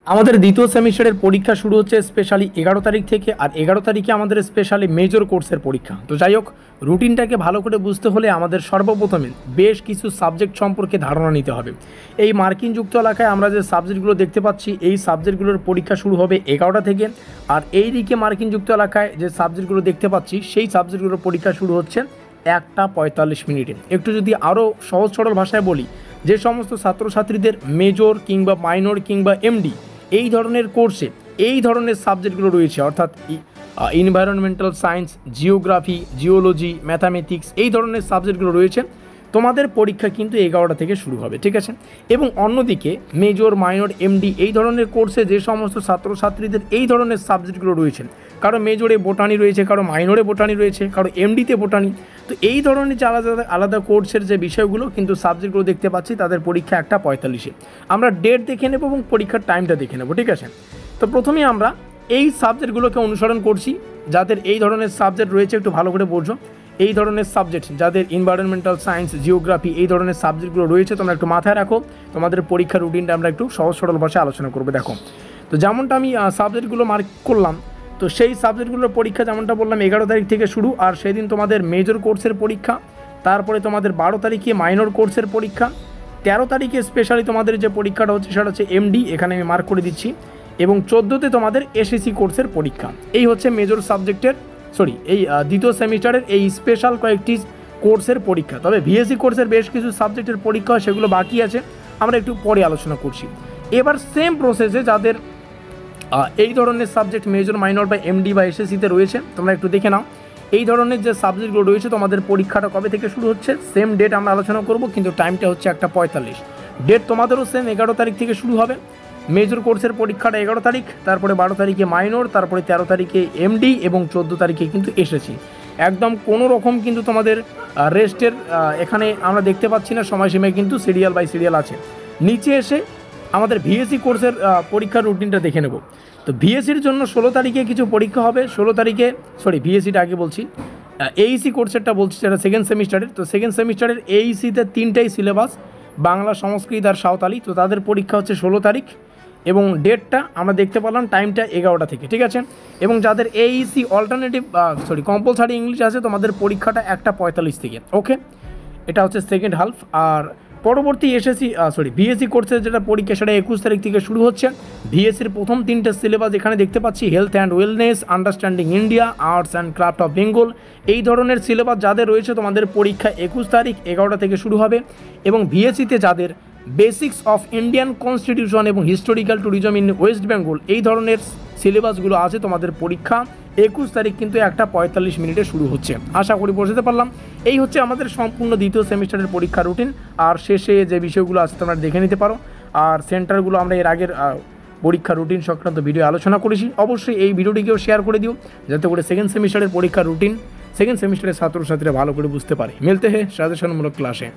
আমাদের দ্বিতীয় সেমিস্টারের পরীক্ষা শুরু হচ্ছে স্পেশালি 11 তারিখ থেকে। আর 11 তারিখে আমাদের স্পেশালি মেজর কোর্সের পরীক্ষা। তো যাই হোক, রুটিনটাকে ভালো করে বুঝতে হলে আমাদের সর্বপ্রথমে বেশ কিছু সাবজেক্ট সম্পর্কে ধারণা নিতে হবে। এই মার্কিনযুক্ত এলাকায় আমরা যে সাবজেক্টগুলো দেখতে পাচ্ছি, এই সাবজেক্টগুলোর পরীক্ষা শুরু হবে 11টা থেকে। আর এই দিকে মার্কিনযুক্ত এলাকায় যে সাবজেক্টগুলো দেখতে পাচ্ছি, সেই সাবজেক্টগুলোর পরীক্ষা শুরু হচ্ছে 1:45 একটু যদি আরও সহজ সরল ভাষায় বলি, যে সমস্ত ছাত্রছাত্রীদের মেজর কিংবা মাইনর কিংবা এমডি এই ধরনের কোর্সে এই ধরনের সাবজেক্টগুলো রয়েছে, অর্থাৎ environmental science, geography, geology, mathematics, এই ধরনের সাবজেক্টগুলো রয়েছে, তোমাদের পরীক্ষা কিন্তু 11টা থেকে শুরু হবে, ঠিক আছে। এবং অন্যদিকে মেজর, মাইনর, এমডি এই ধরনের কোর্সে যে সমস্ত ছাত্রছাত্রীদের এই ধরনের সাবজেক্টগুলো রয়েছে, কারো মেজরে বোটানি রয়েছে, কারো মাইনরে বোটানি রয়েছে, কারো এমডিতে বোটানি, তো এই ধরনের যে আলাদা আলাদা কোর্সের যে বিষয়গুলো কিন্তু সাবজেক্টগুলো দেখতে পাচ্ছি, তাদের পরীক্ষা 1:45। আমরা ডেট দেখে নেব এবং পরীক্ষার টাইমটা দেখে নেব, ঠিক আছে। তো প্রথমেই আমরা এই সাবজেক্টগুলোকে অনুসরণ করছি। যাদের এই ধরনের সাবজেক্ট রয়েছে একটু ভালো করে বোঝো। এই ধরনের সাবজেক্ট যাদের এনভায়রনমেন্টাল সায়েন্স, জিওগ্রাফি এই ধরনের সাবজেক্টগুলো রয়েছে, তোমরা একটু মাথায় রাখো। তোমাদের পরীক্ষার রুটিনটা আমরা একটু সহজ সরল ভাষায় আলোচনা করবো। দেখো, তো যেমনটা আমি সাবজেক্টগুলো মার্ক করলাম, তো সেই সাবজেক্টগুলোর পরীক্ষা যেমনটা বললাম 11 তারিখ থেকে শুরু। আর সেদিন তোমাদের মেজর কোর্সের পরীক্ষা, তারপরে তোমাদের 12 তারিখে মাইনর কোর্সের পরীক্ষা, 13 তারিখে স্পেশালি তোমাদের যে পরীক্ষাটা হচ্ছে সেটা হচ্ছে এমডি, এখানে আমি মার্ক করে দিচ্ছি, এবং 14তে তোমাদের এসএসসি কোর্সের পরীক্ষা। এই হচ্ছে মেজর সাবজেক্টের এই দ্বিতীয় সেমিস্টারের এই স্পেশাল কয়েকটি কোর্সের পরীক্ষা। তবে ভিএসসি কোর্সের বেশ কিছু সাবজেক্টের পরীক্ষা সেগুলো বাকি আছে, আমরা একটু পরে আলোচনা করছি। এবার সেম প্রসেসে যাদের এই ধরনের সাবজেক্ট মেজর, মাইনর বা এমডি বা এসএসসিতে রয়েছে, তোমরা একটু দেখে নাও এই ধরনের যে সাবজেক্টগুলো রয়েছে তোমাদের পরীক্ষাটা কবে থেকে শুরু হচ্ছে। সেম ডেট আমরা আলোচনা করব, কিন্তু টাইমটা হচ্ছে 1:45। ডেট তোমাদেরও সেম 11 তারিখ থেকে শুরু হবে। মেজর কোর্সের পরীক্ষাটা 11 তারিখ, তারপরে 12 তারিখে মাইনর, তারপরে 13 তারিখে এমডি এবং 14 তারিখে কিন্তু এসএসসি। একদম কোনো রকম কিন্তু তোমাদের রেস্টের এখানে আমরা দেখতে পাচ্ছি না, সময়সীমায় কিন্তু সিরিয়াল বাই সিরিয়াল আছে। নিচে এসে আমাদের ভিএসসি কোর্সের পরীক্ষার রুটিনটা দেখে নেব। তো ভিএসসির জন্য 16 তারিখে কিছু পরীক্ষা হবে। 16 তারিখে ভিএসসিটা আগে বলছি, এইসি কোর্সেরটা বলছি, সেটা সেকেন্ড সেমিস্টারের। তো সেকেন্ড সেমিস্টারের এইসিতে 3টাই সিলেবাস, বাংলা, সংস্কৃত আর সাঁওতালি। তো তাদের পরীক্ষা হচ্ছে 16 তারিখ, এবং ডেটটা আমরা দেখতে পেলাম, টাইমটা 11টা থেকে, ঠিক আছে। এবং যাদের এইসি অল্টারনেটিভ কম্পালসারি ইংলিশ আছে, তোমাদের পরীক্ষাটা 1:45 থেকে, ওকে। এটা হচ্ছে সেকেন্ড হাফ। আর পরবর্তী ভিএসসি কোর্সের যেটা পরীক্ষা সেটা 21 তারিখ থেকে শুরু হচ্ছে। ভিএসসির প্রথম 3টে সিলেবাস এখানে দেখতে পাচ্ছি, health and wellness, understanding India, arts and craft of Bengal. এই ধরনের সিলেবাস যাদের রয়েছে তোমাদের পরীক্ষা 21 তারিখ 11টা থেকে শুরু হবে। এবং ভিএসসিতে যাদের বেসিক্স অফ ইন্ডিয়ান কনস্টিটিউশন এবং historical tourism in West Bengal এই ধরনের সিলেবাসগুলো আছে, তোমাদের পরীক্ষা 21 তারিখ কিন্তু 1:45 শুরু হচ্ছে। আশা করি বোঝাতে পারলাম। এই হচ্ছে আমাদের সম্পূর্ণ দ্বিতীয় সেমিস্টারের পরীক্ষা রুটিন। আর শেষে যে বিষয়গুলো আছে তোমরা দেখে নিতে পারো। আর সেন্টারগুলো আমরা এর আগের পরীক্ষা রুটিন সংক্রান্ত ভিডিও আলোচনা করেছি। অবশ্যই এই ভিডিওটিকেও শেয়ার করে দিও, যাতে করে সেকেন্ড সেমিস্টারের পরীক্ষা রুটিন সেকেন্ড সেমিস্টারের ছাত্রছাত্রীরা ভালো করে বুঝতে পারে। মিলতে হ্যাঁ সাজেশনমূলক ক্লাসে।